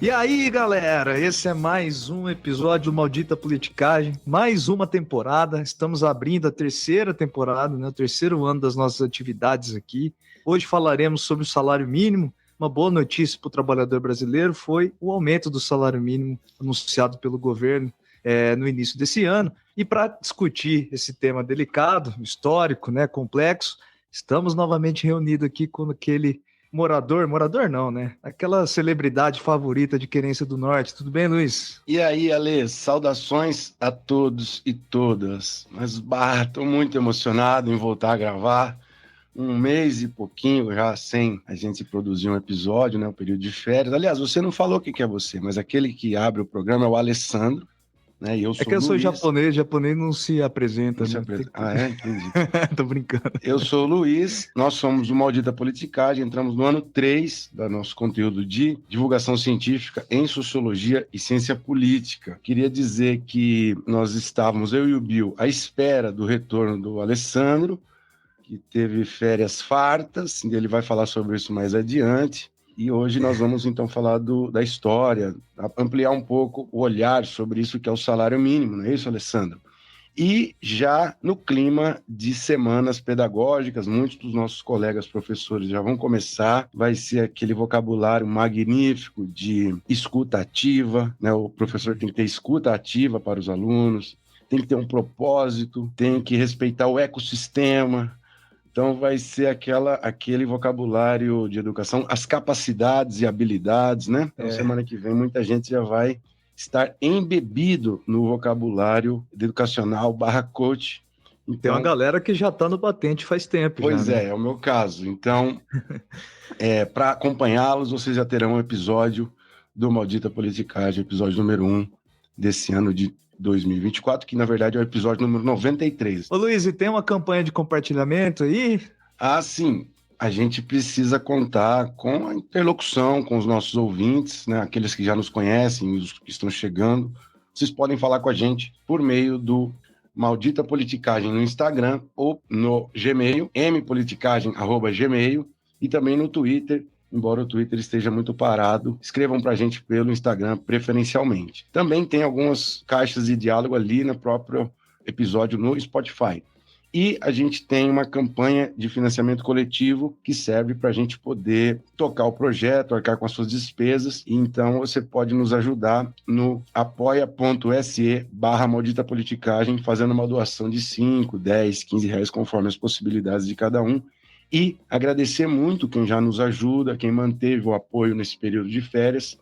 E aí, galera, esse é mais um episódio do Maldita Politicagem, mais uma temporada. Estamos abrindo a terceira temporada, né? O terceiro ano das nossas atividades aqui. Hoje falaremos sobre o salário mínimo. Uma boa notícia para o trabalhador brasileiro foi o aumento do salário mínimo anunciado pelo governo no início desse ano. E para discutir esse tema delicado, histórico, né, complexo, estamos novamente reunidos aqui com aquele morador não, né? Aquela celebridade favorita de Querência do Norte. Tudo bem, Luiz? E aí, Ale, saudações a todos e todas. Mas, tô muito emocionado em voltar a gravar. Um mês e pouquinho já sem a gente produzir um episódio, né? Um período de férias. Aliás, você não falou o que é você, mas aquele que abre o programa é o Alessandro, né? E eu sou É que eu sou Luiz. japonês não se apresenta, Não se né? apresenta. Entendi. Tô brincando. Eu sou o Luiz, nós somos o Maldita Politicagem, entramos no ano 3 do nosso conteúdo de divulgação científica em Sociologia e Ciência Política. Queria dizer que nós estávamos, eu e o Bill, à espera do retorno do Alessandro, que teve férias fartas, e ele vai falar sobre isso mais adiante. E hoje nós vamos então falar da história, ampliar um pouco o olhar sobre isso que é o salário mínimo, não é isso, Alessandro? E já no clima de semanas pedagógicas, muitos dos nossos colegas professores já vão começar, vai ser aquele vocabulário magnífico de escuta ativa, né? O professor tem que ter escuta ativa para os alunos, tem que ter um propósito, tem que respeitar o ecossistema. Então vai ser aquele vocabulário de educação, as capacidades e habilidades, né? Então semana que vem muita gente já vai estar embebido no vocabulário educacional /coach. Então, tem uma galera que já está no batente faz tempo. Pois já, é o meu caso. Então, para acompanhá-los, vocês já terão um episódio do Maldita Politicagem, episódio número 1 desse ano de 2024, que na verdade é o episódio número 93. Ô Luiz, e tem uma campanha de compartilhamento aí? Ah, sim. A gente precisa contar com a interlocução com os nossos ouvintes, né? Aqueles que já nos conhecem, os que estão chegando. Vocês podem falar com a gente por meio do Maldita Politicagem no Instagram ou no Gmail, mpoliticagem@gmail, e também no Twitter, embora o Twitter esteja muito parado. Escrevam para a gente pelo Instagram, preferencialmente. Também tem algumas caixas de diálogo ali no próprio episódio no Spotify. E a gente tem uma campanha de financiamento coletivo que serve para a gente poder tocar o projeto, arcar com as suas despesas. E então você pode nos ajudar no apoia.se/malditapoliticagem, fazendo uma doação de 5, 10, 15 reais, conforme as possibilidades de cada um. E agradecer muito quem já nos ajuda, quem manteve o apoio nesse período de férias.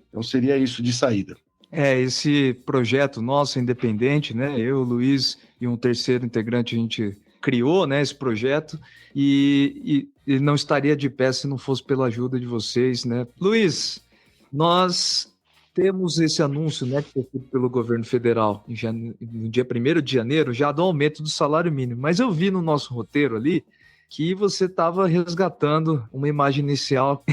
Então seria isso de saída. Esse projeto nosso independente, né? Eu, o Luiz e um terceiro integrante, a gente criou, né, esse projeto e não estaria de pé se não fosse pela ajuda de vocês, né? Luiz, nós temos esse anúncio, né, que foi feito pelo governo federal no dia 1º de janeiro, já do aumento do salário mínimo. Mas eu vi no nosso roteiro ali que você estava resgatando uma imagem inicial,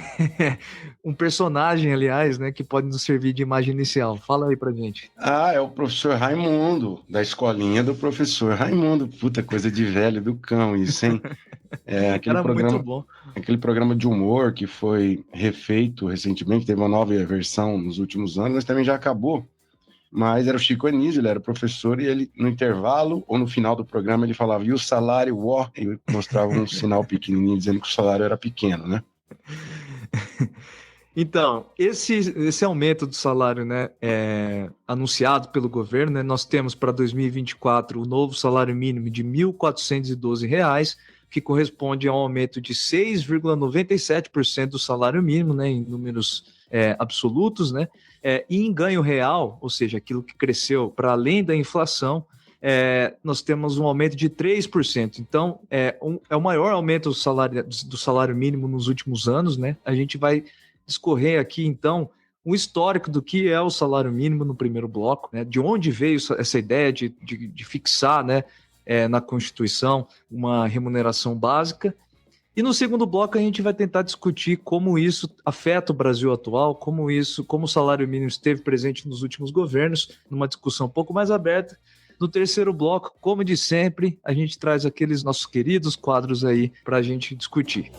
um personagem, aliás, né, que pode nos servir de imagem inicial. Fala aí pra gente. É o professor Raimundo, da escolinha do professor Raimundo. Puta, coisa de velho do cão isso, hein? Era muito bom. Aquele programa de humor que foi refeito recentemente, teve uma nova versão nos últimos anos, mas também já acabou. Mas era o Chico Anísio, ele era professor, e ele, no intervalo ou no final do programa, ele falava, e o salário, ó, e mostrava um sinal pequenininho dizendo que o salário era pequeno, né? Então, esse aumento do salário, né, anunciado pelo governo, né, nós temos para 2024 o novo salário mínimo de R$ 1.412, que corresponde a um aumento de 6,97% do salário mínimo, né, em números absolutos, né, e em ganho real, ou seja, aquilo que cresceu para além da inflação, nós temos um aumento de 3%. Então, é o maior aumento do salário mínimo nos últimos anos, né? A gente vai discorrer aqui, então, um histórico do que é o salário mínimo no primeiro bloco, né? De onde veio essa ideia de fixar, né, na Constituição uma remuneração básica. E no segundo bloco a gente vai tentar discutir como isso afeta o Brasil atual, como o salário mínimo esteve presente nos últimos governos, numa discussão um pouco mais aberta. No terceiro bloco, como de sempre, a gente traz aqueles nossos queridos quadros aí para a gente discutir.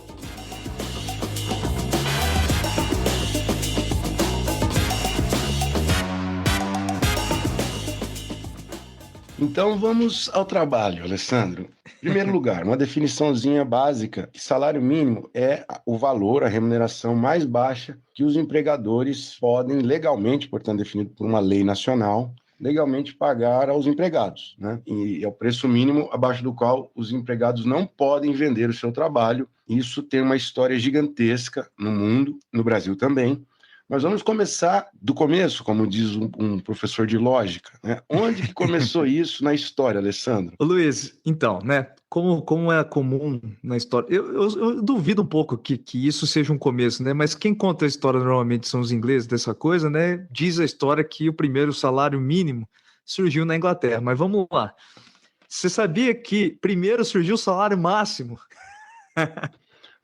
Então vamos ao trabalho, Alessandro. Em primeiro lugar, uma definiçãozinha básica, que salário mínimo é o valor, a remuneração mais baixa que os empregadores podem legalmente, portanto definido por uma lei nacional, legalmente pagar aos empregados, né? E é o preço mínimo abaixo do qual os empregados não podem vender o seu trabalho. Isso tem uma história gigantesca no mundo, no Brasil também. Mas vamos começar do começo, como diz um professor de lógica, né? Onde que começou isso na história, Alessandro? Ô, Luiz, então, né? Como é comum na história, eu duvido um pouco que isso seja um começo, né? Mas quem conta a história normalmente são os ingleses dessa coisa, né? Diz a história que o primeiro salário mínimo surgiu na Inglaterra. Mas vamos lá. Você sabia que primeiro surgiu o salário máximo?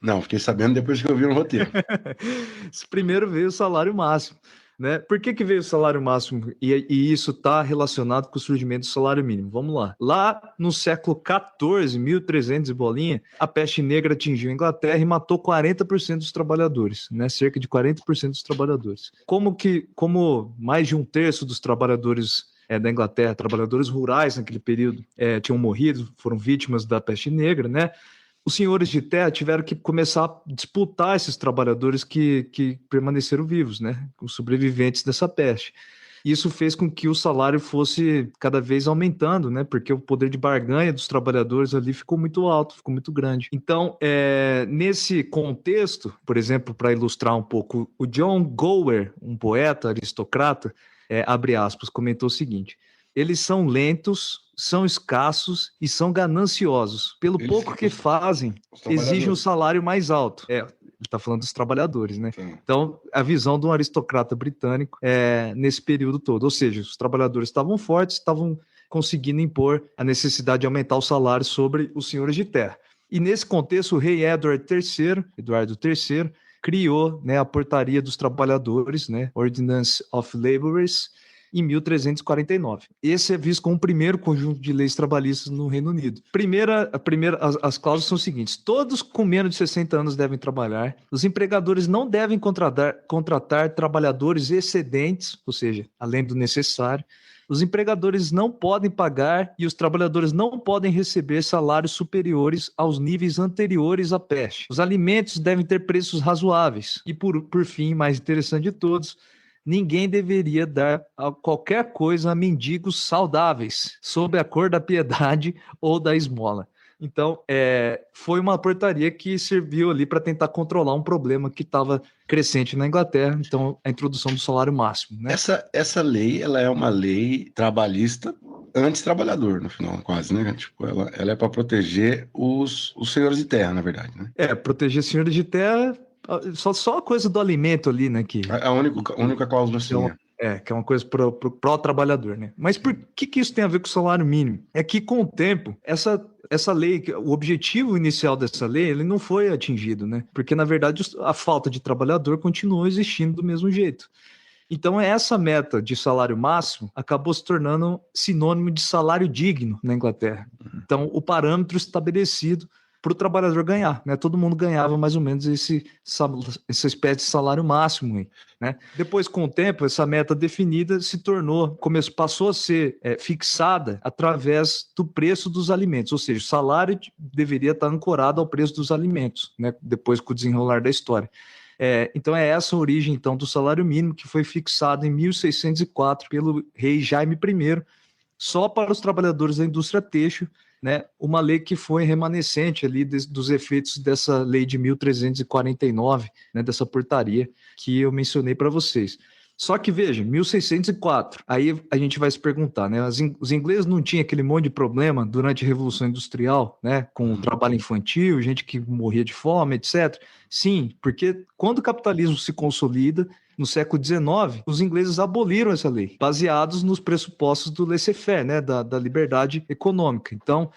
Não, fiquei sabendo depois que eu vi no roteiro. Primeiro veio o salário máximo, né? Por que veio o salário máximo? E isso está relacionado com o surgimento do salário mínimo. Vamos lá. Lá no século XIV, 1300 e bolinha, a peste negra atingiu a Inglaterra e matou 40% dos trabalhadores, né? Cerca de 40% dos trabalhadores. Como mais de um terço dos trabalhadores da Inglaterra, trabalhadores rurais naquele período, tinham morrido, foram vítimas da peste negra, né? Os senhores de terra tiveram que começar a disputar esses trabalhadores que permaneceram vivos, né? Os sobreviventes dessa peste. Isso fez com que o salário fosse cada vez aumentando, né? Porque o poder de barganha dos trabalhadores ali ficou muito alto, ficou muito grande. Então, nesse contexto, por exemplo, para ilustrar um pouco, o John Gower, um poeta aristocrata, abre aspas, comentou o seguinte: eles são lentos, são escassos e são gananciosos. Pelo Eles, pouco que fazem, exigem um salário mais alto. Ele está falando dos trabalhadores, né? Sim. Então, a visão de um aristocrata britânico nesse período todo. Ou seja, os trabalhadores estavam fortes, estavam conseguindo impor a necessidade de aumentar o salário sobre os senhores de terra. E nesse contexto, o rei Eduardo III, criou, né, a Portaria dos Trabalhadores, né, Ordinance of Labourers, em 1349. Esse é visto como o primeiro conjunto de leis trabalhistas no Reino Unido. As cláusulas são as seguintes: todos com menos de 60 anos devem trabalhar, os empregadores não devem contratar trabalhadores excedentes, ou seja, além do necessário, os empregadores não podem pagar e os trabalhadores não podem receber salários superiores aos níveis anteriores à peste. Os alimentos devem ter preços razoáveis. E, por fim, mais interessante de todos, ninguém deveria dar qualquer coisa a mendigos saudáveis, sob a cor da piedade ou da esmola. Então, foi uma portaria que serviu ali para tentar controlar um problema que estava crescente na Inglaterra, então a introdução do salário máximo, né? Essa lei, ela é uma lei trabalhista anti-trabalhador, no final, quase, né? Tipo, ela é para proteger os senhores de terra, na verdade, né? Proteger senhores de terra, só a coisa do alimento ali, né? A única cláusula assim. Que é uma coisa pro trabalhador, né? Mas por que isso tem a ver com o salário mínimo? É que, com o tempo, essa lei, o objetivo inicial dessa lei, ele não foi atingido, né? Porque, na verdade, a falta de trabalhador continuou existindo do mesmo jeito. Então, essa meta de salário máximo acabou se tornando sinônimo de salário digno na Inglaterra. Então, o parâmetro estabelecido para o trabalhador ganhar, né? Todo mundo ganhava mais ou menos essa espécie de salário máximo aí, né? Depois, com o tempo, essa meta definida passou a ser fixada através do preço dos alimentos, ou seja, o salário deveria estar ancorado ao preço dos alimentos, né? Depois, com o desenrolar da história. Então é essa a origem então do salário mínimo, que foi fixado em 1604 pelo rei Jaime I, só para os trabalhadores da indústria têxtil, né? Uma lei que foi remanescente ali dos efeitos dessa lei de 1349, né? Dessa portaria que eu mencionei para vocês. Só que, veja, 1604, aí a gente vai se perguntar, né? Os ingleses não tinham aquele monte de problema durante a Revolução Industrial, né? Com o trabalho infantil, gente que morria de fome, etc. Sim, porque quando o capitalismo se consolida, no século XIX, os ingleses aboliram essa lei, baseados nos pressupostos do laissez-faire, né? Da liberdade econômica. Então,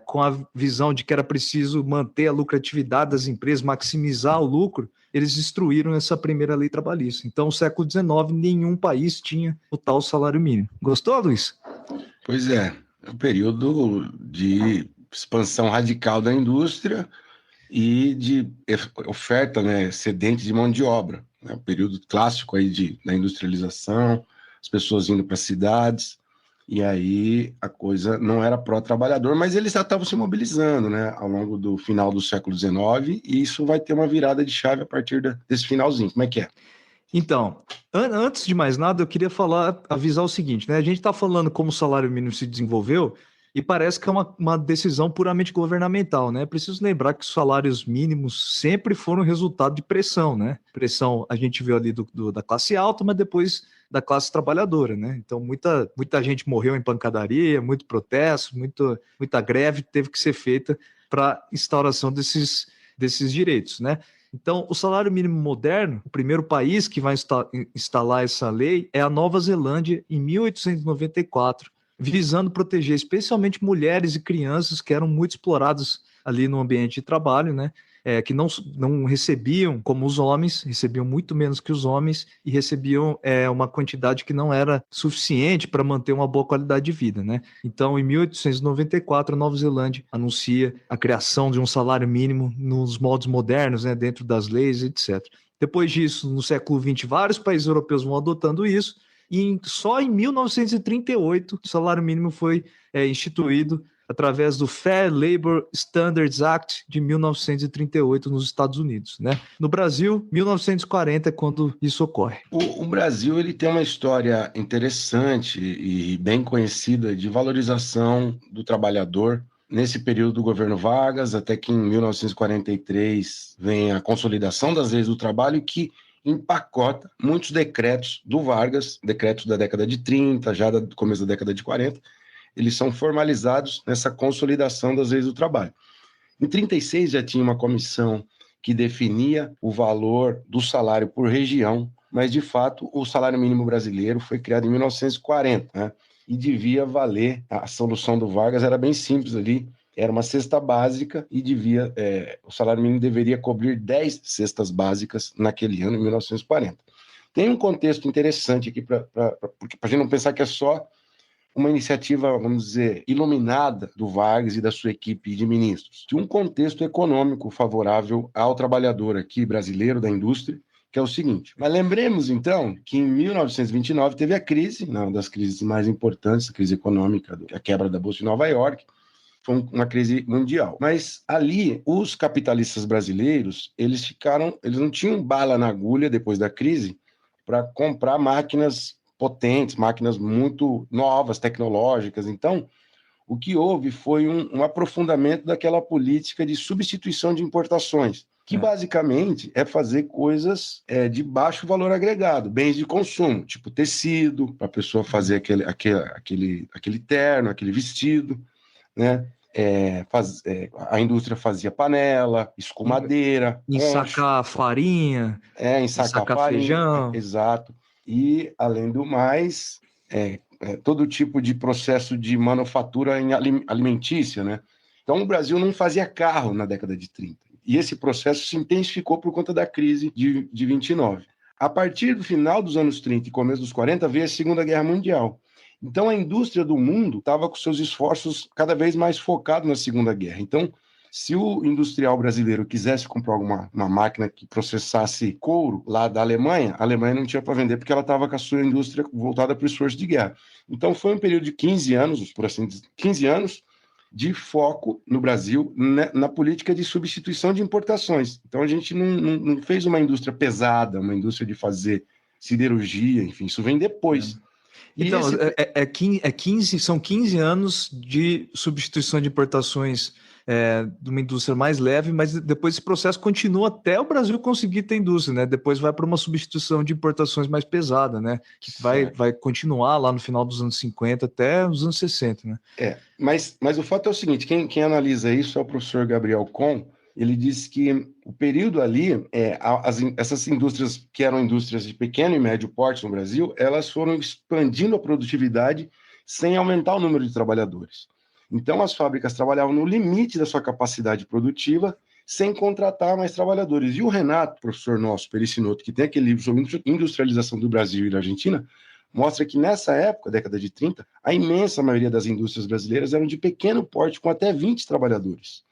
com a visão de que era preciso manter a lucratividade das empresas, maximizar o lucro, eles destruíram essa primeira lei trabalhista. Então, no século XIX, nenhum país tinha o tal salário mínimo. Gostou, Luiz? Pois é um período de expansão radical da indústria e de oferta, né, excedente de mão de obra. É um período clássico aí da industrialização, as pessoas indo para as cidades. E aí a coisa não era pró-trabalhador, mas eles já estavam se mobilizando, né, ao longo do final do século XIX, e isso vai ter uma virada de chave a partir desse finalzinho. Como é que é? Então, antes de mais nada, eu queria avisar o seguinte, né? A gente está falando como o salário mínimo se desenvolveu e parece que é uma decisão puramente governamental, né? Preciso lembrar que os salários mínimos sempre foram resultado de pressão, né? Pressão a gente viu ali da classe alta, mas depois da classe trabalhadora, né? Então, muita gente morreu em pancadaria, muito protesto, muita greve teve que ser feita para instauração desses direitos, né? Então, o salário mínimo moderno, o primeiro país que vai instalar essa lei é a Nova Zelândia, em 1894, visando proteger especialmente mulheres e crianças que eram muito exploradas ali no ambiente de trabalho, né? Que não recebiam como os homens, recebiam muito menos que os homens e recebiam uma quantidade que não era suficiente para manter uma boa qualidade de vida, né? Então, em 1894, a Nova Zelândia anuncia a criação de um salário mínimo nos modos modernos, né, dentro das leis, etc. Depois disso, no século XX, vários países europeus vão adotando isso, e só em 1938 o salário mínimo foi instituído através do Fair Labor Standards Act de 1938 nos Estados Unidos, né? No Brasil, 1940 é quando isso ocorre. O Brasil ele tem uma história interessante e bem conhecida de valorização do trabalhador nesse período do governo Vargas, até que em 1943 vem a consolidação das leis do trabalho que empacota muitos decretos do Vargas, decretos da década de 30, já do começo da década de 40, eles são formalizados nessa consolidação das leis do trabalho. Em 36 já tinha uma comissão que definia o valor do salário por região, mas de fato o salário mínimo brasileiro foi criado em 1940, né? E devia valer, a solução do Vargas era bem simples ali, era uma cesta básica e o salário mínimo deveria cobrir 10 cestas básicas naquele ano, em 1940. Tem um contexto interessante aqui para a gente não pensar que é só uma iniciativa, vamos dizer, iluminada do Vargas e da sua equipe de ministros, de um contexto econômico favorável ao trabalhador aqui brasileiro da indústria, que é o seguinte. Mas lembremos, então, que em 1929 teve a crise, uma das crises mais importantes, a crise econômica, a quebra da Bolsa de Nova York, foi uma crise mundial. Mas ali, os capitalistas brasileiros, eles não tinham bala na agulha depois da crise para comprar máquinas potentes, máquinas muito novas, tecnológicas. Então, o que houve foi um aprofundamento daquela política de substituição de importações, que basicamente é fazer coisas de baixo valor agregado, bens de consumo, tipo tecido, para a pessoa fazer aquele terno, aquele vestido, né? A indústria fazia panela, escumadeira, ensacar farinha, ensacar farinha, feijão. Exato. E, além do mais, todo tipo de processo de manufatura alimentícia, né? Então, o Brasil não fazia carro na década de 30. E esse processo se intensificou por conta da crise de 29. A partir do final dos anos 30 e começo dos 40, veio a Segunda Guerra Mundial. Então, a indústria do mundo estava com seus esforços cada vez mais focados na Segunda Guerra. Então, se o industrial brasileiro quisesse comprar uma máquina que processasse couro lá da Alemanha, a Alemanha não tinha para vender porque ela estava com a sua indústria voltada para o esforço de guerra. Então, foi um período de 15 anos, por assim dizer, 15 anos de foco no Brasil na política de substituição de importações. Então, a gente não fez uma indústria pesada, uma indústria de fazer siderurgia, enfim, isso vem depois. Então, são 15 anos de substituição de importações de uma indústria mais leve, mas depois esse processo continua até o Brasil conseguir ter indústria, né? Depois vai para uma substituição de importações mais pesada, né? Que vai continuar lá no final dos anos 50 até os anos 60, né? Mas o fato é o seguinte, quem analisa isso é o professor Gabriel Kohn. Ele diz que o período ali, essas indústrias que eram indústrias de pequeno e médio porte no Brasil, elas foram expandindo a produtividade sem aumentar o número de trabalhadores. Então, as fábricas trabalhavam no limite da sua capacidade produtiva, sem contratar mais trabalhadores. E o Renato, professor nosso, Pericinoto, que tem aquele livro sobre industrialização do Brasil e da Argentina, mostra que nessa época, década de 30, a imensa maioria das indústrias brasileiras eram de pequeno porte, com até 20 trabalhadores.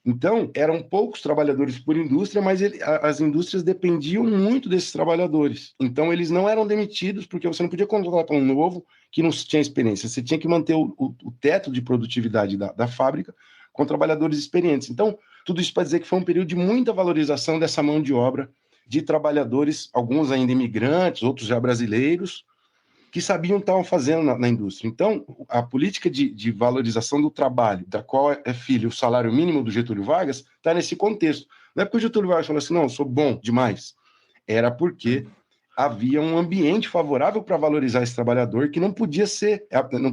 Então, eram poucos trabalhadores por indústria, mas as indústrias dependiam muito desses trabalhadores. Então, eles não eram demitidos, porque você não podia contratar um novo que não tinha experiência. Você tinha que manter o teto de produtividade da fábrica com trabalhadores experientes. Então, tudo isso para dizer que foi um período de muita valorização dessa mão de obra de trabalhadores, alguns ainda imigrantes, outros já brasileiros, que sabiam o que estavam fazendo na indústria. Então, a política de valorização do trabalho, da qual é filho o salário mínimo do Getúlio Vargas, está nesse contexto. Não é porque o Getúlio Vargas falou assim, não, eu sou bom demais. Era porque havia um ambiente favorável para valorizar esse trabalhador que não podia ser,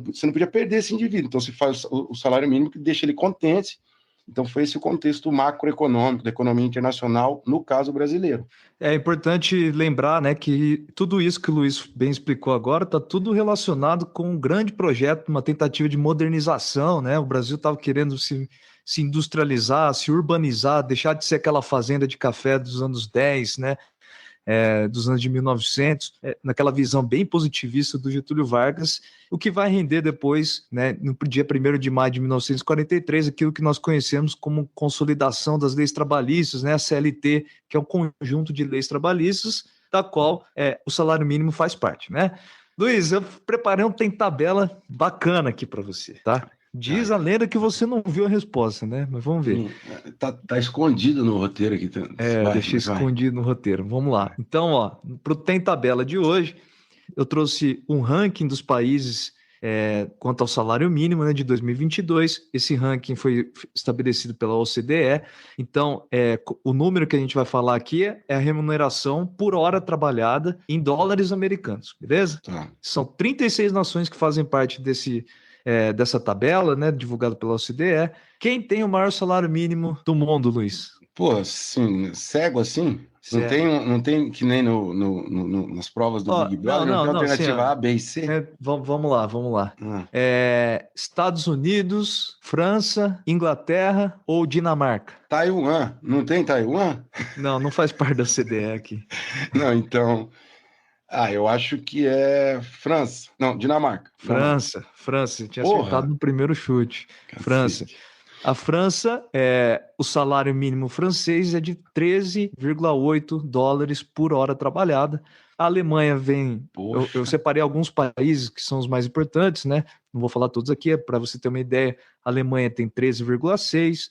você não podia perder esse indivíduo. Então, se faz o salário mínimo que deixa ele contente. Então, foi esse o contexto macroeconômico da economia internacional, no caso brasileiro. É importante lembrar, né, que tudo isso que o Luiz bem explicou agora está tudo relacionado com um grande projeto, uma tentativa de modernização, né? O Brasil estava querendo se industrializar, se urbanizar, deixar de ser aquela fazenda de café dos anos 10, né? Dos anos de 1900, naquela visão bem positivista do Getúlio Vargas, o que vai render depois, né, no dia 1º de maio de 1943, aquilo que nós conhecemos como consolidação das leis trabalhistas, né, a CLT, que é um conjunto de leis trabalhistas, da qual o salário mínimo faz parte, né? Luiz, eu preparei tem tabela bacana aqui para você, tá? Diz a lenda que você não viu a resposta, né? Mas vamos ver. Tá escondido no roteiro aqui. Deixei escondido no roteiro. Vamos lá. Então, ó, pro Tem Tabela de hoje, eu trouxe um ranking dos países quanto ao salário mínimo, né, de 2022. Esse ranking foi estabelecido pela OCDE. Então, o número que a gente vai falar aqui é a remuneração por hora trabalhada em dólares americanos, beleza? Tá. São 36 nações que fazem parte dessa tabela, né, divulgada pela OCDE. Quem tem o maior salário mínimo do mundo, Luiz? Pô, assim, cego assim? Cego. Não tem que nem nas provas do Big Brother, não tem alternativa A, B e C? Vamos lá. Estados Unidos, França, Inglaterra ou Dinamarca? Taiwan. Não tem Taiwan? Não faz parte da OCDE aqui. Não, então... eu acho que é França. Não, Dinamarca. França. Tinha acertado no primeiro chute. Cacete. França. A França, o salário mínimo francês é de 13,8 dólares por hora trabalhada. A Alemanha vem... Eu separei alguns países que são os mais importantes, né? Não vou falar todos aqui, para você ter uma ideia. A Alemanha tem 13,6,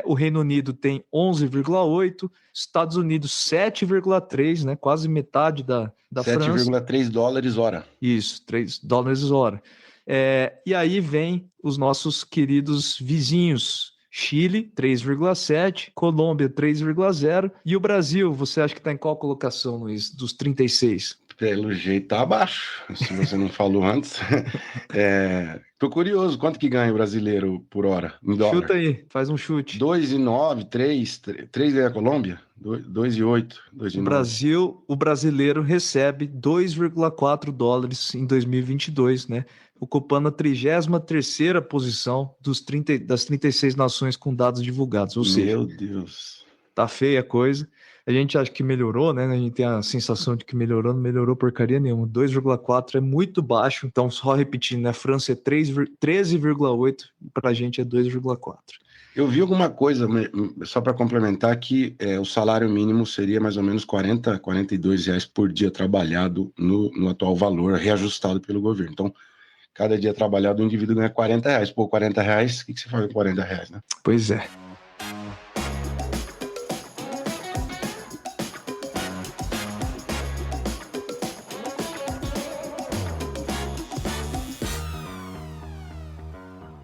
o Reino Unido tem 11,8, Estados Unidos 7,3, né? Quase metade da França. 7,3 dólares hora. Isso, 3 dólares hora. E aí vem os nossos queridos vizinhos, Chile 3,7, Colômbia 3,0 e o Brasil, você acha que está em qual colocação, Luiz, dos 36? Pelo jeito tá abaixo, se você não falou antes. Tô curioso, quanto que ganha o brasileiro por hora em dólar? Chuta aí, faz um chute. 2,9, 3 é a Colômbia? 2,8, 2,9. O brasileiro recebe 2,4 dólares em 2022, né? Ocupando a 33ª posição das 36 nações com dados divulgados. Ou seja, meu Deus, tá feia a coisa. A gente acha que melhorou, né? A gente tem a sensação de que melhorou, não melhorou porcaria nenhuma. 2,4 é muito baixo, então só repetindo, né? França é 13,8 e para a gente é 2,4. Eu vi alguma coisa, só para complementar, que o salário mínimo seria mais ou menos 40, 42 reais por dia trabalhado no atual valor, reajustado pelo governo. Então, cada dia trabalhado, o indivíduo ganha 40 reais. Pô, 40 reais, o que você faz com 40 reais, né? Pois é.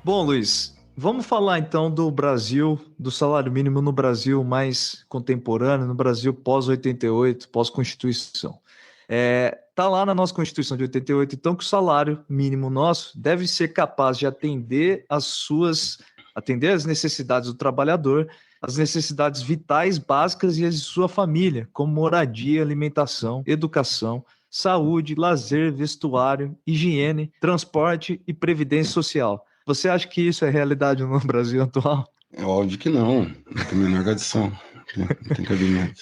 Bom, Luiz, vamos falar então do Brasil, do salário mínimo no Brasil mais contemporâneo, no Brasil pós-88, pós-Constituição. Tá lá na nossa Constituição de 88, então, que o salário mínimo nosso deve ser capaz de atender as necessidades do trabalhador, as necessidades vitais básicas e as de sua família, como moradia, alimentação, educação, saúde, lazer, vestuário, higiene, transporte e previdência social. Você acha que isso é realidade no Brasil atual? É óbvio que não tem a menor condição, não tem cabimento.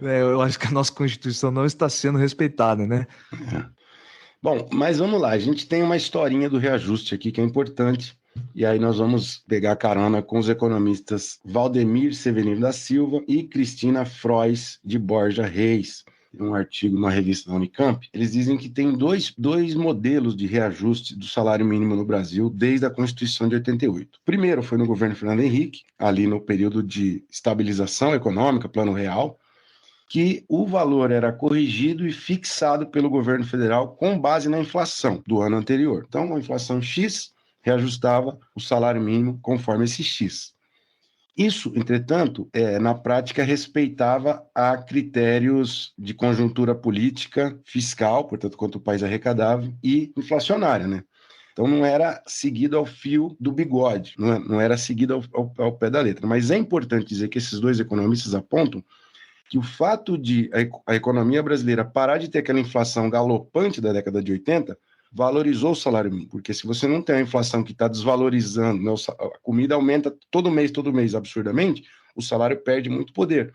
Eu acho que a nossa Constituição não está sendo respeitada, né? Bom, mas vamos lá, a gente tem uma historinha do reajuste aqui que é importante, E aí nós vamos pegar carona com os economistas Valdemir Severino da Silva e Cristina Frois de Borja Reis. Um artigo numa revista da Unicamp, eles dizem que tem dois modelos de reajuste do salário mínimo no Brasil desde a Constituição de 88. Primeiro foi no governo Fernando Henrique, ali no período de estabilização econômica, Plano Real, que o valor era corrigido e fixado pelo governo federal com base na inflação do ano anterior. Então, a inflação X reajustava o salário mínimo conforme esse X. Isso, entretanto, na prática respeitava a critérios de conjuntura política, fiscal, portanto, quanto o país arrecadava, e inflacionária, né? Então, não era seguido ao fio do bigode, não era seguido ao pé da letra. Mas é importante dizer que esses dois economistas apontam que o fato de a economia brasileira parar de ter aquela inflação galopante da década de 80 valorizou o salário mínimo, porque se você não tem uma inflação que está desvalorizando, né, a comida aumenta todo mês absurdamente, o salário perde muito poder.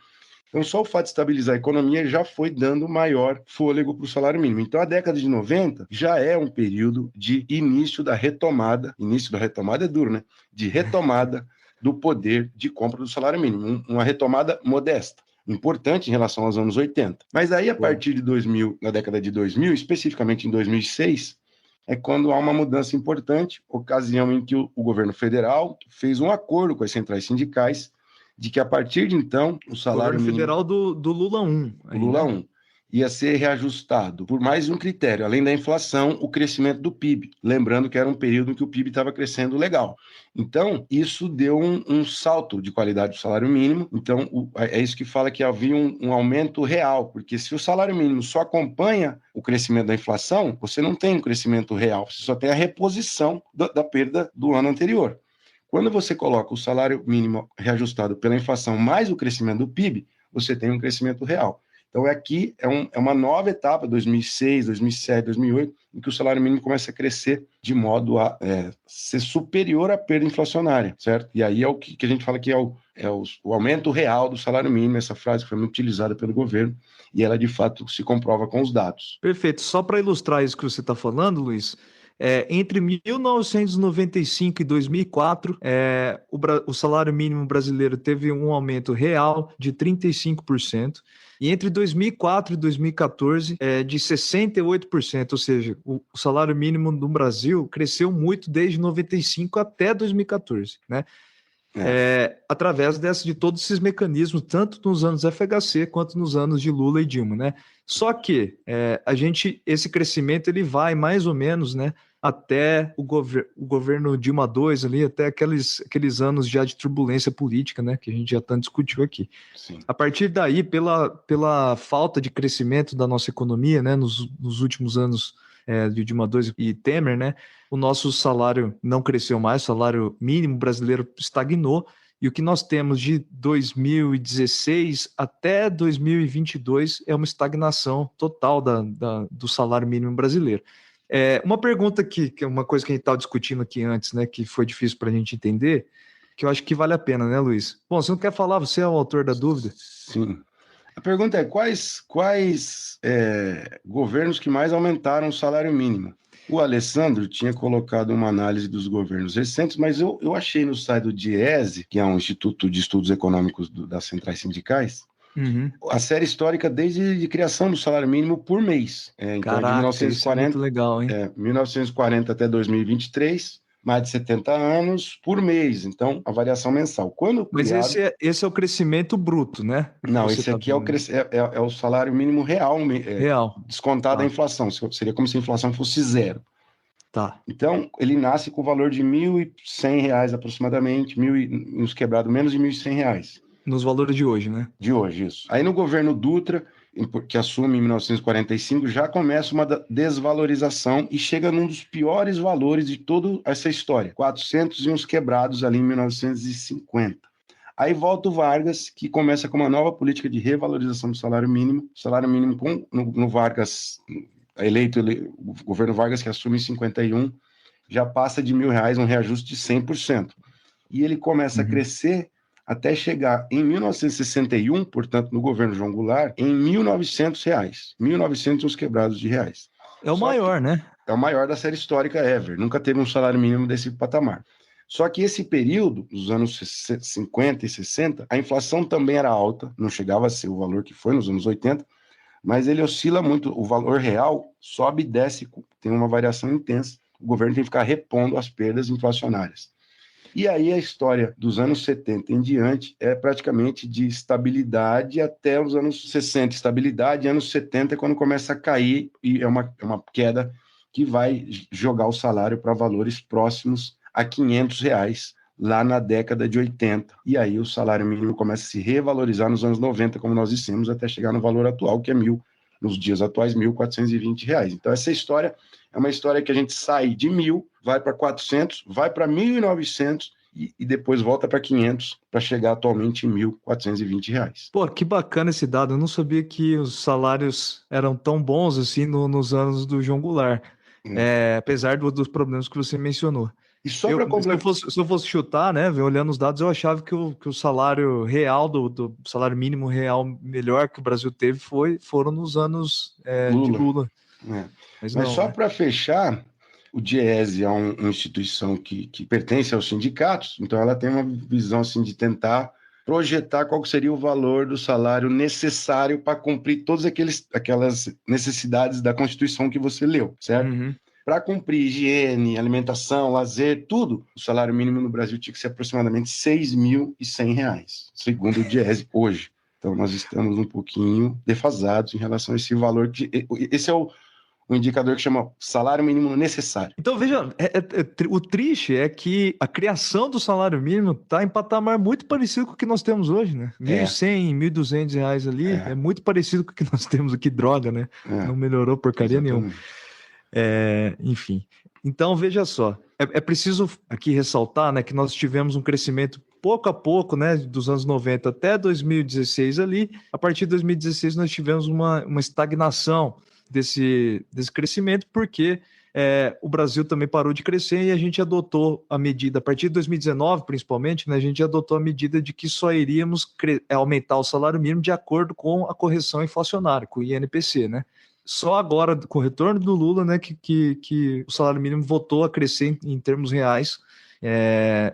Então, só o fato de estabilizar a economia já foi dando maior fôlego para o salário mínimo. Então, a década de 90 já é um período de início da retomada é duro, né? De retomada do poder de compra do salário mínimo, uma retomada modesta, importante em relação aos anos 80. Mas aí, a partir de 2000, na década de 2000, especificamente em 2006, é quando há uma mudança importante, ocasião em que o governo federal fez um acordo com as centrais sindicais de que, a partir de então, o salário mínimo... federal do Lula 1. O Lula 1 ia ser reajustado por mais um critério, além da inflação, o crescimento do PIB. Lembrando que era um período em que o PIB estava crescendo legal. Então, isso deu um salto de qualidade do salário mínimo. Então, é isso que fala que havia um aumento real, porque se o salário mínimo só acompanha o crescimento da inflação, você não tem um crescimento real, você só tem a reposição da perda do ano anterior. Quando você coloca o salário mínimo reajustado pela inflação mais o crescimento do PIB, você tem um crescimento real. Então, aqui é uma nova etapa, 2006, 2007, 2008, em que o salário mínimo começa a crescer de modo a ser superior à perda inflacionária, certo? E aí é o que a gente fala que é o aumento real do salário mínimo, essa frase que foi muito utilizada pelo governo, e ela, de fato, se comprova com os dados. Perfeito. Só para ilustrar isso que você está falando, Luiz, entre 1995 e 2004, o salário mínimo brasileiro teve um aumento real de 35%, e entre 2004 e 2014, de 68%, ou seja, o salário mínimo no Brasil cresceu muito desde 95 até 2014, né? Através de todos esses mecanismos, tanto nos anos FHC quanto nos anos de Lula e Dilma, né? Só que esse crescimento ele vai mais ou menos, né, até o governo Dilma II ali, até aqueles anos já de turbulência política, né, que a gente já tanto discutiu aqui. Sim. A partir daí, pela falta de crescimento da nossa economia, né, nos últimos anos de Dilma II e Temer, né, o nosso salário não cresceu mais, o salário mínimo brasileiro estagnou, e o que nós temos de 2016 até 2022 é uma estagnação total do salário mínimo brasileiro. Uma pergunta que é uma coisa que a gente estava discutindo aqui antes, né, que foi difícil para a gente entender, que eu acho que vale a pena, né, Luiz? Bom, você não quer falar, você é o autor da dúvida? Sim. A pergunta é quais governos que mais aumentaram o salário mínimo? O Alessandro tinha colocado uma análise dos governos recentes, mas eu achei no site do DIEESE, que é um instituto de estudos econômicos das centrais sindicais, a série histórica desde a criação do salário mínimo por mês. Então, Caraca, de 1940, isso é muito legal, hein? 1940 até 2023, mais de 70 anos por mês. Então, a variação mensal. Mas esse é o crescimento bruto, né? Não, esse aqui é o salário mínimo real, real, descontado a inflação. Seria como se a inflação fosse zero. Tá. Então, ele nasce com o valor de R$ 1.100 aproximadamente, uns quebrados, menos de R$ 1.100. Nos valores de hoje, né? De hoje, isso. Aí no governo Dutra, que assume em 1945, já começa uma desvalorização e chega num dos piores valores de toda essa história, 400 e uns quebrados ali em 1950. Aí volta o Vargas, que começa com uma nova política de revalorização do salário mínimo. O salário mínimo no Vargas, o governo Vargas, que assume em 51, já passa de R$ 1.000, um reajuste de 100%. E ele começa a crescer até chegar em 1961, portanto, no governo João Goulart, em R$ 1.900. 1.900 uns quebrados de reais. É o maior, né? É o maior da série histórica ever. Nunca teve um salário mínimo desse patamar. Só que esse período, dos anos 50 e 60, a inflação também era alta, não chegava a ser o valor que foi nos anos 80, mas ele oscila muito, o valor real sobe e desce, tem uma variação intensa, o governo tem que ficar repondo as perdas inflacionárias. E aí a história dos anos 70 em diante é praticamente de estabilidade até os anos 60, estabilidade, anos 70 é quando começa a cair, e é uma queda que vai jogar o salário para valores próximos a R$ 500 lá na década de 80. E aí o salário mínimo começa a se revalorizar nos anos 90, como nós dissemos, até chegar no valor atual, que é nos dias atuais, R$ 1.420. Então essa história é uma história que a gente sai de 1.000, vai para 400, vai para 1.900 e depois volta para 500 para chegar atualmente em R$ 1.420. Pô, que bacana esse dado. Eu não sabia que os salários eram tão bons assim nos anos do João Goulart, apesar dos problemas que você mencionou. E só para completar, se eu fosse chutar, né, olhando os dados, eu achava que o salário real, do salário mínimo real melhor que o Brasil teve foram nos anos de Lula. Mas não, só para fechar, o Diese é uma instituição que pertence aos sindicatos, então ela tem uma visão assim, de tentar projetar qual seria o valor do salário necessário para cumprir todas aquelas necessidades da Constituição que você leu, certo? Uhum. Para cumprir higiene, alimentação, lazer, tudo, o salário mínimo no Brasil tinha que ser aproximadamente R$ 6.100, segundo o Diese hoje. Então, nós estamos um pouquinho defasados em relação a esse valor. Esse é o indicador que chama salário mínimo necessário. Então, veja, o triste é que a criação do salário mínimo está em patamar muito parecido com o que nós temos hoje, né? R$ 1.100, R$ 1.200 ali, é muito parecido com o que nós temos aqui, droga, né? Não melhorou porcaria nenhuma. Enfim. Então, veja só, é preciso aqui ressaltar, né, que nós tivemos um crescimento pouco a pouco, né, dos anos 90 até 2016 ali. A partir de 2016 nós tivemos uma estagnação desse crescimento, porque o Brasil também parou de crescer e a gente adotou a medida, a partir de 2019 principalmente, né, a gente adotou a medida de que só iríamos aumentar o salário mínimo de acordo com a correção inflacionária, com o INPC, né? Só agora, com o retorno do Lula, né, que o salário mínimo voltou a crescer em termos reais.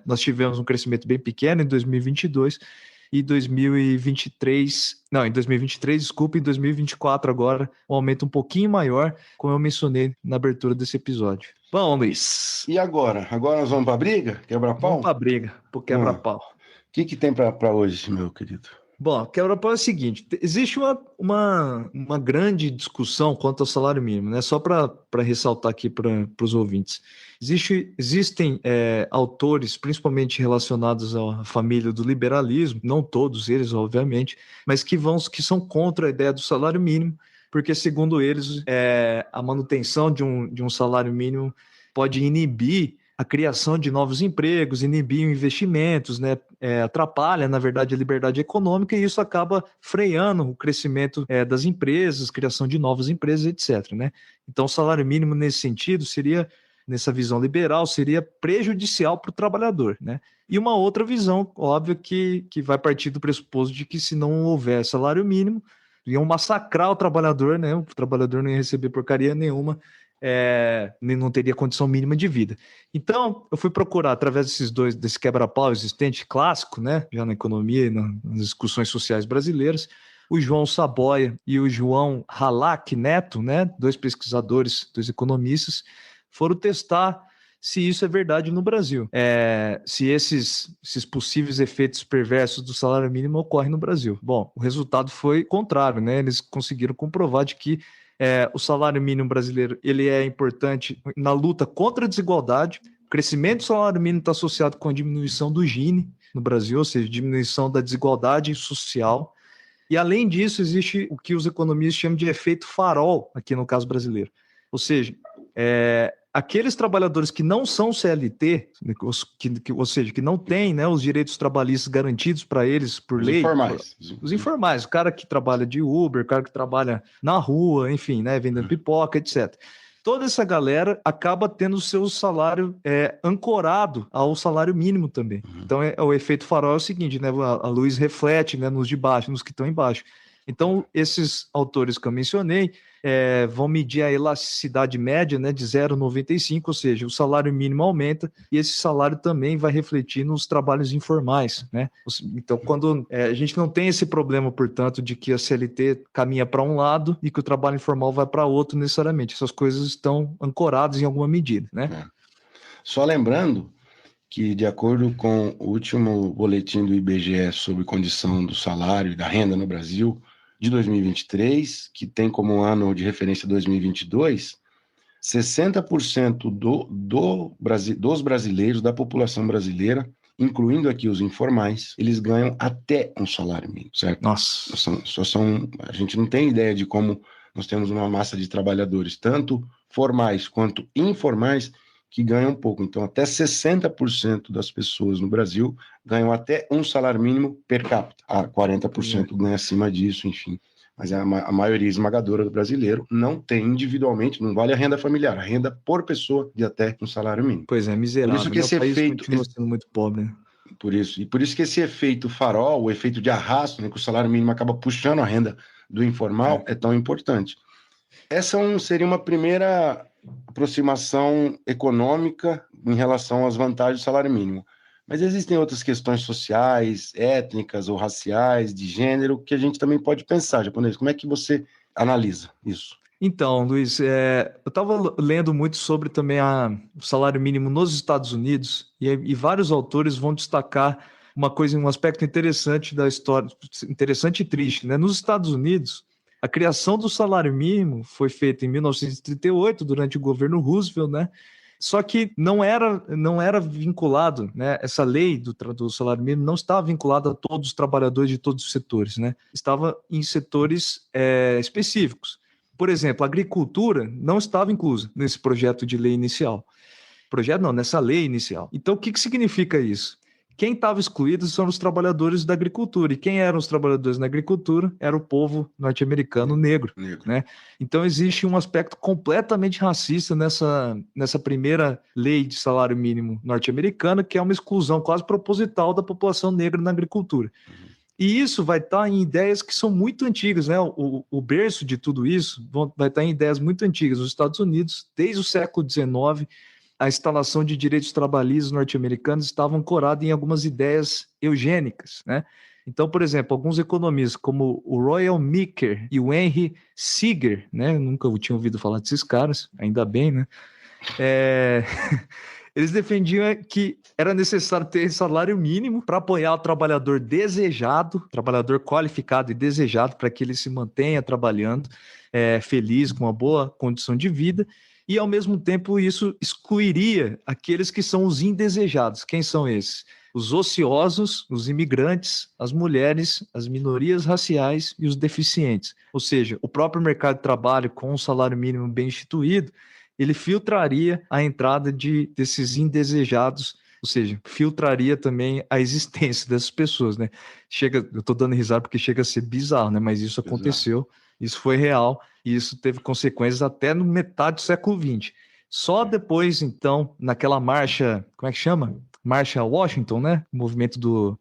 Nós tivemos um crescimento bem pequeno em 2022 e 2023, não, em 2023, desculpa, em 2024 agora, um aumento um pouquinho maior, como eu mencionei na abertura desse episódio. Bom, Luiz. E agora? Agora nós vamos para a briga? Quebra-pau? Vamos para a briga, pro quebra-pau. O que tem para hoje, meu querido? Bom, quebra-pau é o seguinte, existe uma grande discussão quanto ao salário mínimo, né? Só para ressaltar aqui para os ouvintes. Existem autores, principalmente relacionados à família do liberalismo, não todos eles, obviamente, mas que são contra a ideia do salário mínimo, porque, segundo eles, a manutenção de um salário mínimo pode inibir a criação de novos empregos, inibir investimentos, né? Atrapalha, na verdade, a liberdade econômica e isso acaba freando o crescimento das empresas, criação de novas empresas, etc. Né? Então, o salário mínimo, nesse sentido, nessa visão liberal, seria prejudicial para o trabalhador. Né? E uma outra visão, óbvio, que vai partir do pressuposto de que se não houver salário mínimo, iam massacrar o trabalhador, né? O trabalhador não ia receber porcaria nenhuma, não teria condição mínima de vida. Então, eu fui procurar, através desse quebra-pau existente, clássico, né, já na economia e nas discussões sociais brasileiras, o João Saboia e o João Halak Neto, né, dois pesquisadores, dois economistas, foram testar se isso é verdade no Brasil, se esses possíveis efeitos perversos do salário mínimo ocorrem no Brasil. Bom, o resultado foi contrário, né, eles conseguiram comprovar de que o salário mínimo brasileiro ele é importante na luta contra a desigualdade. O crescimento do salário mínimo está associado com a diminuição do Gini no Brasil, ou seja, diminuição da desigualdade social. E, além disso, existe o que os economistas chamam de efeito farol, aqui no caso brasileiro. Ou seja, aqueles trabalhadores que não são CLT, ou seja, que não têm, né, os direitos trabalhistas garantidos para eles por lei. Os informais, o cara que trabalha de Uber, o cara que trabalha na rua, enfim, né, vendendo pipoca, etc. Toda essa galera acaba tendo o seu salário ancorado ao salário mínimo também. Então, o efeito farol é o seguinte, né, a luz reflete, né, nos de baixo, nos que estão embaixo. Então, esses autores que eu mencionei vão medir a elasticidade média, né, de 0,95, ou seja, o salário mínimo aumenta e esse salário também vai refletir nos trabalhos informais, né? Então, quando a gente não tem esse problema, portanto, de que a CLT caminha para um lado e que o trabalho informal vai para outro necessariamente. Essas coisas estão ancoradas em alguma medida, né? Só lembrando que, de acordo com o último boletim do IBGE sobre condição do salário e da renda no Brasil, de 2023, que tem como ano de referência 2022, 60% dos brasileiros, da população brasileira, incluindo aqui os informais, eles ganham até um salário mínimo, certo? Nossa. A gente não tem ideia de como nós temos uma massa de trabalhadores, tanto formais quanto informais, que ganham pouco. Então, até 60% das pessoas no Brasil ganham até um salário mínimo per capita. 40% ganha acima disso, enfim. Mas a maioria esmagadora do brasileiro não tem individualmente, não vale a renda familiar, a renda por pessoa de até um salário mínimo. Pois é, miserável. Por isso que esse efeito continua sendo muito pobre, né? Por isso que esse efeito farol, o efeito de arrasto, né, que o salário mínimo acaba puxando a renda do informal, é tão importante. Essa seria uma primeira aproximação econômica em relação às vantagens do salário mínimo. Mas existem outras questões sociais, étnicas ou raciais, de gênero, que a gente também pode pensar. Japonês, como é que você analisa isso? Então, Luiz, eu estava lendo muito sobre também o salário mínimo nos Estados Unidos e vários autores vão destacar um aspecto interessante da história, interessante e triste, né? Nos Estados Unidos, a criação do salário mínimo foi feita em 1938, durante o governo Roosevelt, né? Só que não era vinculado, né? Essa lei do salário mínimo não estava vinculada a todos os trabalhadores de todos os setores, né? Estava em setores específicos. Por exemplo, a agricultura não estava inclusa nesse projeto de lei inicial. Nessa lei inicial. Então, o que significa isso? Quem estava excluído são os trabalhadores da agricultura. E quem eram os trabalhadores da agricultura? Era o povo norte-americano negro. Né? Então, existe um aspecto completamente racista nessa primeira lei de salário mínimo norte-americana, que é uma exclusão quase proposital da população negra na agricultura. E isso vai estar em ideias que são muito antigas, né? O berço de tudo isso vai estar em ideias muito antigas. Os Estados Unidos, desde o século XIX, a instalação de direitos trabalhistas norte-americanos estava ancorada em algumas ideias eugênicas, né? Então, por exemplo, alguns economistas como o Royal Meeker e o Henry Seeger, né? Eu nunca tinha ouvido falar desses caras, ainda bem, né? Eles defendiam que era necessário ter salário mínimo para apoiar o trabalhador desejado, trabalhador qualificado e desejado, para que ele se mantenha trabalhando feliz, com uma boa condição de vida, e ao mesmo tempo isso excluiria aqueles que são os indesejados. Quem são esses? Os ociosos, os imigrantes, as mulheres, as minorias raciais e os deficientes. Ou seja, o próprio mercado de trabalho com um salário mínimo bem instituído, ele filtraria a entrada desses indesejados, ou seja, filtraria também a existência dessas pessoas, né? Eu estou dando risada porque chega a ser bizarro, né? Mas isso aconteceu, isso foi real, e isso teve consequências até no metade do século XX. Só depois, então, naquela marcha, como é que chama? Marcha Washington, né? O movimento do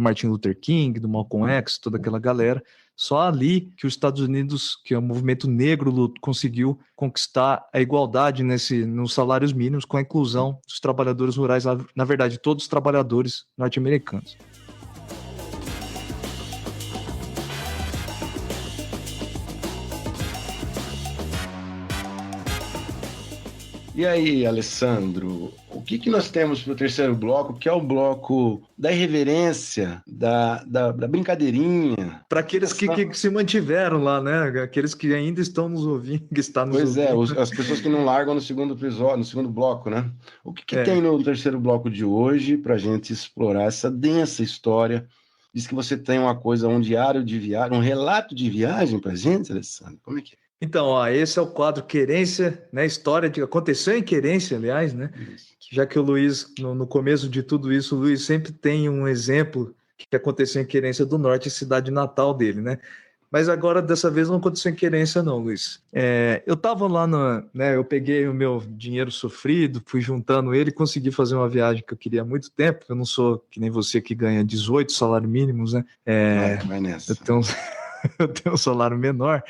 Martin Luther King, do Malcolm X, toda aquela galera. Só ali que os Estados Unidos, que é o movimento negro, conseguiu conquistar a igualdade nos salários mínimos com a inclusão dos trabalhadores rurais, na verdade, todos os trabalhadores norte-americanos. E aí, Alessandro, o que nós temos para o terceiro bloco, que é o bloco da irreverência, da brincadeirinha? Para aqueles que se mantiveram lá, né? Aqueles que ainda estão nos ouvindo, que estão nos ouvindo. Pois as pessoas que não largam no segundo episódio, no segundo bloco, né? O que tem no terceiro bloco de hoje para a gente explorar essa densa história? Diz que você tem uma coisa, um diário de viagem, um relato de viagem para a gente, Alessandro? Como é que é? Então, esse é o quadro Querência, né? História aconteceu em Querência, aliás, né? Já que o Luiz, no começo de tudo isso, o Luiz sempre tem um exemplo que aconteceu em Querência do Norte, a cidade natal dele, né? Mas agora, dessa vez, não aconteceu em Querência, não, Luiz. Eu estava lá, né? Eu peguei o meu dinheiro sofrido, fui juntando ele e consegui fazer uma viagem que eu queria há muito tempo. Eu não sou que nem você que ganha 18 salários mínimos, né? Vai nessa. Então... eu tenho um salário menor.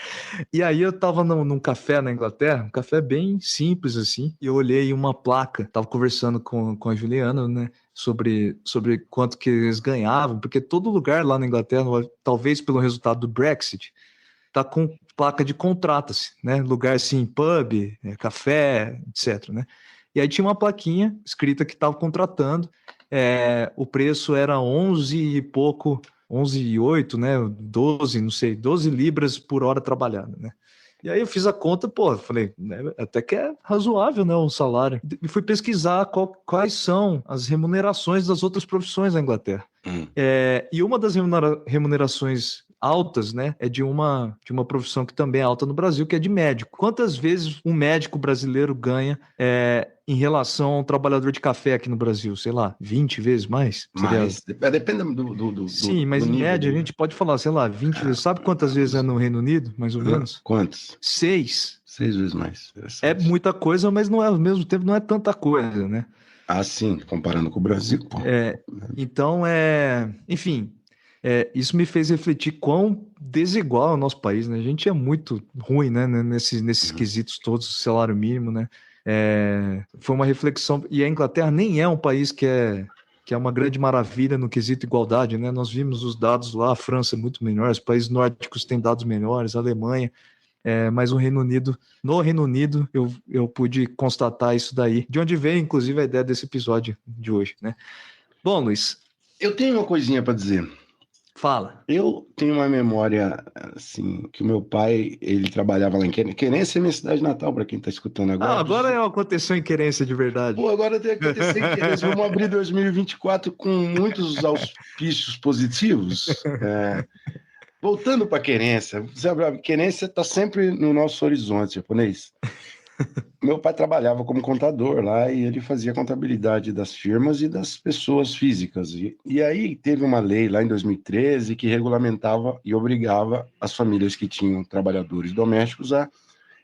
E aí eu tava num café na Inglaterra, um café bem simples assim, e eu olhei uma placa, tava conversando com a Juliana, né, sobre quanto que eles ganhavam, porque todo lugar lá na Inglaterra, talvez pelo resultado do Brexit, tá com placa de contrata-se, né, lugar assim, pub, café, etc, né. E aí tinha uma plaquinha escrita que estava contratando, o preço era 11 e pouco, 11,8, né, 12, não sei, 12 libras por hora trabalhada, né. E aí eu fiz a conta, pô, falei, né, até que é razoável, né, o salário. E fui pesquisar quais são as remunerações das outras profissões na Inglaterra. E uma das remunerações altas, né, é de uma profissão que também é alta no Brasil, que é de médico. Quantas vezes um médico brasileiro ganha em relação a um trabalhador de café aqui no Brasil? Sei lá, 20 vezes mais? Mas depende do Sim, mas do em nível. média a gente pode falar, sei lá, 20 vezes. Sabe quantas vezes é no Reino Unido, mais ou menos? Quantos? 6. 6 vezes mais. É muita coisa, mas não é, ao mesmo tempo não é tanta coisa, né? Ah, sim, comparando com o Brasil, pô. Então, enfim, isso me fez refletir quão desigual é o nosso país, né? A gente é muito ruim, né, nesses quesitos todos, salário mínimo, né? Foi uma reflexão, e a Inglaterra nem é um país que é uma grande maravilha no quesito igualdade, né? Nós vimos os dados lá, a França é muito melhor, os países nórdicos têm dados melhores, a Alemanha, mas no Reino Unido, eu pude constatar isso daí, de onde veio, inclusive, a ideia desse episódio de hoje, né? Bom, Luiz. Eu tenho uma coisinha para dizer. Fala. Eu tenho uma memória, assim, que o meu pai, ele trabalhava lá em Querência, é minha cidade natal, para quem está escutando agora. Agora aconteceu em Querência de verdade. Pô, agora tem que acontecer em Querência. Vamos abrir 2024 com muitos auspícios positivos. Voltando para Querência, Querência está sempre no nosso horizonte japonês. Meu pai trabalhava como contador lá e ele fazia contabilidade das firmas e das pessoas físicas. E aí teve uma lei lá em 2013 que regulamentava e obrigava as famílias que tinham trabalhadores domésticos a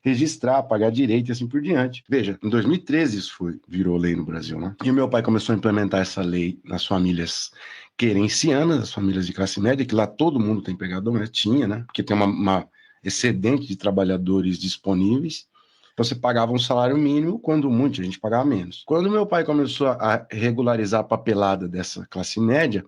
registrar, pagar direito e assim por diante. Veja, em 2013 isso virou lei no Brasil, né? E o meu pai começou a implementar essa lei nas famílias querencianas, as famílias de classe média, que lá todo mundo tem pegado, né? Tinha, né? Porque tem uma excedente de trabalhadores disponíveis. Então você pagava um salário mínimo, quando muita gente pagava menos. Quando meu pai começou a regularizar a papelada dessa classe média,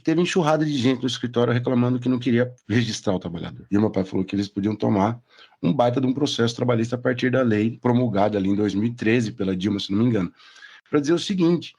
teve enxurrada de gente no escritório reclamando que não queria registrar o trabalhador. E o meu pai falou que eles podiam tomar um baita de um processo trabalhista a partir da lei promulgada ali em 2013 pela Dilma, se não me engano, para dizer o seguinte: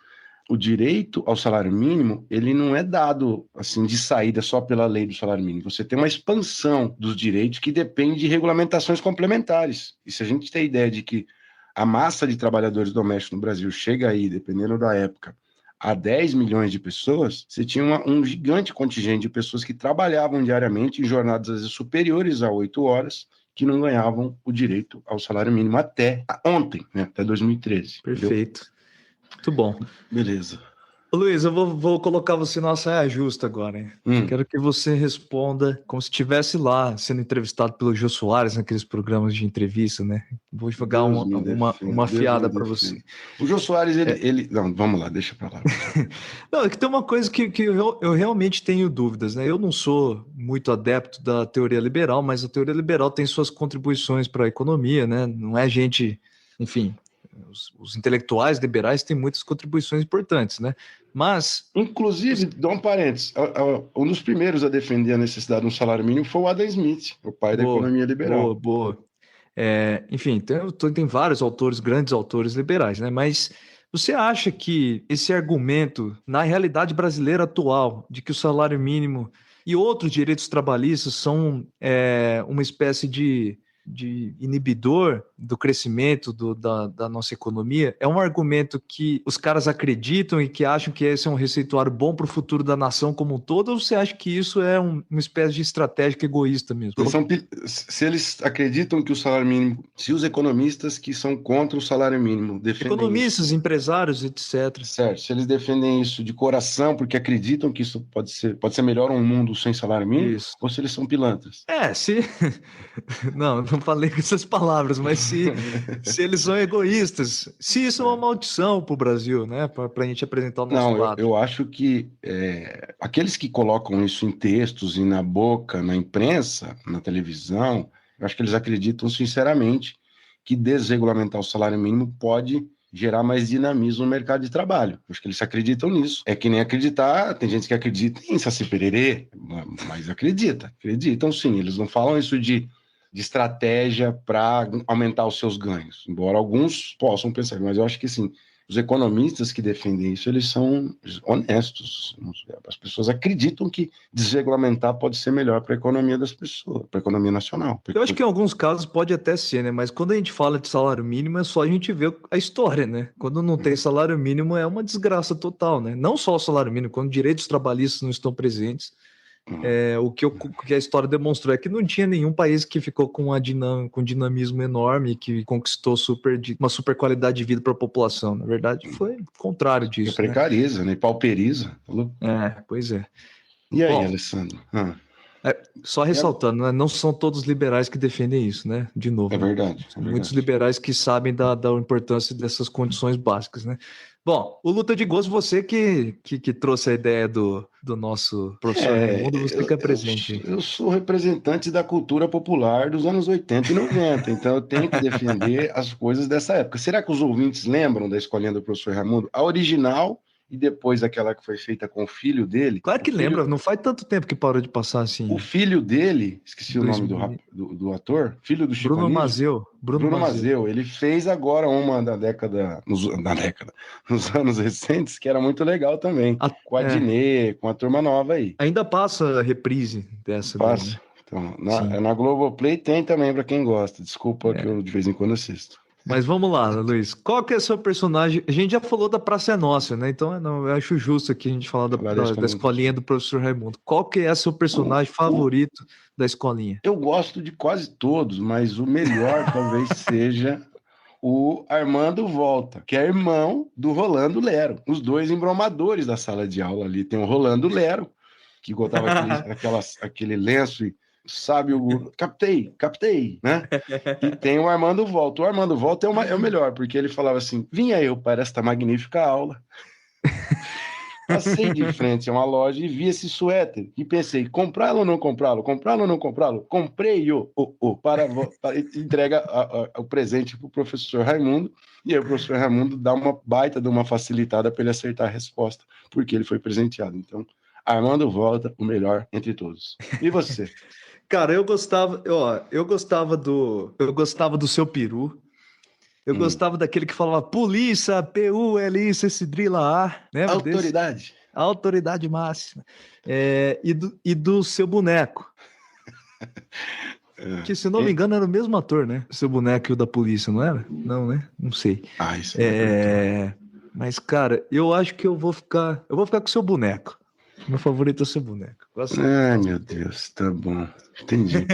o direito ao salário mínimo, ele não é dado assim de saída só pela lei do salário mínimo. Você tem uma expansão dos direitos que depende de regulamentações complementares. E se a gente tem a ideia de que a massa de trabalhadores domésticos no Brasil chega aí, dependendo da época, a 10 milhões de pessoas, você tinha um gigante contingente de pessoas que trabalhavam diariamente em jornadas às vezes superiores a 8 horas, que não ganhavam o direito ao salário mínimo até ontem, né? Até 2013. Perfeito. Entendeu? Muito bom. Beleza. Luiz, eu vou colocar você na saia justa agora, hein? Quero que você responda como se estivesse lá, sendo entrevistado pelo Jô Soares naqueles programas de entrevista, né? Vou jogar uma fiada para você. O Jô Soares, ele... Não, vamos lá, deixa para lá. Não, é que tem uma coisa que eu realmente tenho dúvidas, né? Eu não sou muito adepto da teoria liberal, mas a teoria liberal tem suas contribuições para a economia, né? Não é gente... Enfim... Os intelectuais liberais têm muitas contribuições importantes, né? Mas... Inclusive, dá um parênteses, um dos primeiros a defender a necessidade de um salário mínimo foi o Adam Smith, o pai da economia liberal. Boa. Enfim, tem vários autores, grandes autores liberais, né? Mas você acha que esse argumento, na realidade brasileira atual, de que o salário mínimo e outros direitos trabalhistas são uma espécie de inibidor do crescimento da nossa economia, é um argumento que os caras acreditam e que acham que esse é um receituário bom para o futuro da nação como um todo, ou você acha que isso é uma espécie de estratégia egoísta mesmo? Se eles acreditam que o salário mínimo, se os economistas que são contra o salário mínimo defendem economistas, isso, empresários, etc. Certo, se eles defendem isso de coração porque acreditam que isso pode ser melhor um mundo sem salário mínimo, Isso. ou se eles são pilantras. Não, não falei com essas palavras, mas se eles são egoístas, se isso é uma maldição para o Brasil, né? Para a gente apresentar o nosso Não, quadro. eu acho que aqueles que colocam isso em textos e na boca, na imprensa, na televisão, eu acho que eles acreditam sinceramente que desregulamentar o salário mínimo pode gerar mais dinamismo no mercado de trabalho. Eu acho que eles acreditam nisso. É que nem acreditar, tem gente que acredita em Saci Pererê, mas acreditam sim. Eles não falam isso de estratégia para aumentar os seus ganhos, embora alguns possam pensar, mas eu acho que sim. Os economistas que defendem isso, eles são honestos. As pessoas acreditam que desregulamentar pode ser melhor para a economia das pessoas, para a economia nacional. Eu acho que em alguns casos pode até ser, né? Mas quando a gente fala de salário mínimo, é só a gente ver a história, né? Quando não tem salário mínimo, é uma desgraça total, né? Não só o salário mínimo, quando direitos trabalhistas não estão presentes. O que a história demonstrou é que não tinha nenhum país que ficou com um dinamismo enorme, que conquistou uma super qualidade de vida para a população. Na verdade, foi o contrário Que disso, né? precariza, né? Pauperiza. Pois é. E aí, Bom, Alessandro? só ressaltando, né? Não são todos liberais que defendem isso, né? De novo, É né? verdade. São muitos liberais que sabem da importância dessas condições básicas, né? Bom, o Luta de Gosto, você que trouxe a ideia do nosso professor Raimundo, você que apresente. Eu sou representante da cultura popular dos anos 80 e 90, então eu tenho que defender as coisas dessa época. Será que os ouvintes lembram da escolinha do professor Raimundo? A original e depois aquela que foi feita com o filho dele. Claro que lembra, não faz tanto tempo que parou de passar assim. O filho dele, esqueci o nome 2000. do ator, filho do Chico Bruno Anísio. Mazeu. Bruno Mazeu, ele fez agora uma nos anos recentes, que era muito legal também, com a Dinê, com a turma nova aí. Ainda passa a reprise dessa. Passa. Daí, né? Então, na Globoplay tem também para quem gosta. Desculpa que eu de vez em quando assisto. Mas vamos lá, Luiz. Qual que é o seu personagem? A gente já falou da Praça é Nossa, né? Então eu acho justo aqui a gente falar da escolinha do professor Raimundo. Qual que é seu personagem favorito da escolinha? Eu gosto de quase todos, mas o melhor talvez seja o Armando Volta, que é irmão do Rolando Lero. Os dois embromadores da sala de aula ali. Tem o Rolando Lero, que botava aquele lenço e sabe o captei, né? E tem o Armando Volta. O Armando Volta é o melhor, porque ele falava assim: vinha eu para esta magnífica aula. Passei de frente a uma loja e vi esse suéter e pensei, comprá-lo ou não comprá-lo? Comprá-lo ou não comprá-lo? Comprei-o para entrega o presente para o professor Raimundo, e aí o professor Raimundo dá uma baita de uma facilitada para ele acertar a resposta, porque ele foi presenteado. Então, Armando Volta, o melhor entre todos. E você? Cara, eu gostava do seu peru. Eu gostava daquele que falava polícia, PULICA, lembra Autoridade. Desse? Autoridade máxima. E do seu boneco. Que, se não me engano, era o mesmo ator, né? O seu boneco e o da polícia, não era? Não, né? Não sei. Isso é mas, cara, eu acho que eu vou ficar com o seu boneco. Meu favorito é o seu boneco. Meu Deus, tá bom. Entendi.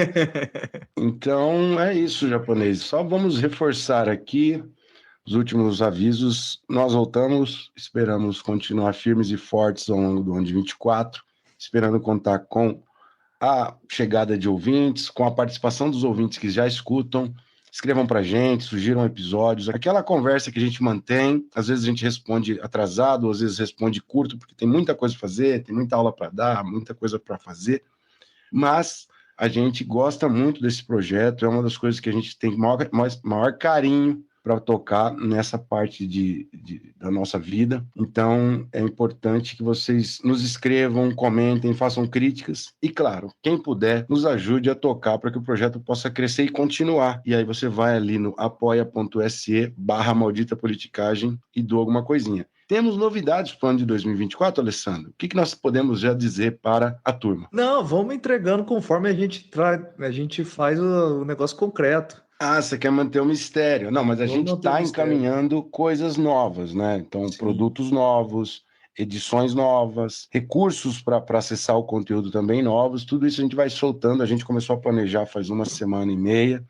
Então, é isso, japonês. Só vamos reforçar aqui os últimos avisos. Nós voltamos, esperamos continuar firmes e fortes ao longo do ano de 24, esperando contar com a chegada de ouvintes, com a participação dos ouvintes que já escutam. Escrevam pra gente, sugiram episódios. Aquela conversa que a gente mantém, às vezes a gente responde atrasado, às vezes responde curto, porque tem muita coisa para fazer, tem muita aula para dar, muita coisa para fazer. Mas a gente gosta muito desse projeto, é uma das coisas que a gente tem maior carinho para tocar nessa parte da nossa vida. Então, é importante que vocês nos escrevam, comentem, façam críticas e, claro, quem puder, nos ajude a tocar para que o projeto possa crescer e continuar. E aí você vai ali no apoia.se/maldita politicagem e doa alguma coisinha. Temos novidades para o ano de 2024, Alessandro? O que nós podemos já dizer para a turma? Não, vamos entregando conforme a gente faz o negócio concreto. Você quer manter o mistério. Não, mas a gente está encaminhando coisas novas, né? Então, sim, produtos novos, edições novas, recursos para acessar o conteúdo também novos. Tudo isso a gente vai soltando. A gente começou a planejar faz uma semana e meia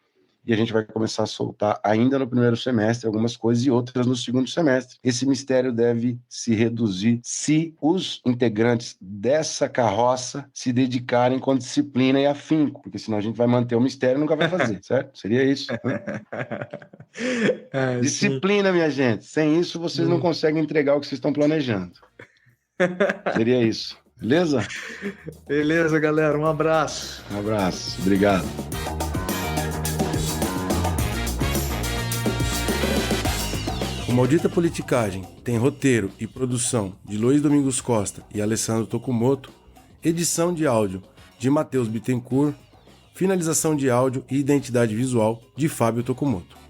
e a gente vai começar a soltar ainda no primeiro semestre algumas coisas e outras no segundo semestre. Esse mistério deve se reduzir se os integrantes dessa carroça se dedicarem com disciplina e afinco, porque senão a gente vai manter o mistério e nunca vai fazer, certo? Seria isso, né? Disciplina, minha gente. Sem isso, vocês não conseguem entregar o que vocês estão planejando. Seria isso. Beleza? Beleza, galera. Um abraço. Um abraço. Obrigado. O Maldita Politicagem tem roteiro e produção de Luiz Domingos Costa e Alessandro Tokumoto, edição de áudio de Matheus Bittencourt, finalização de áudio e identidade visual de Fábio Tokumoto.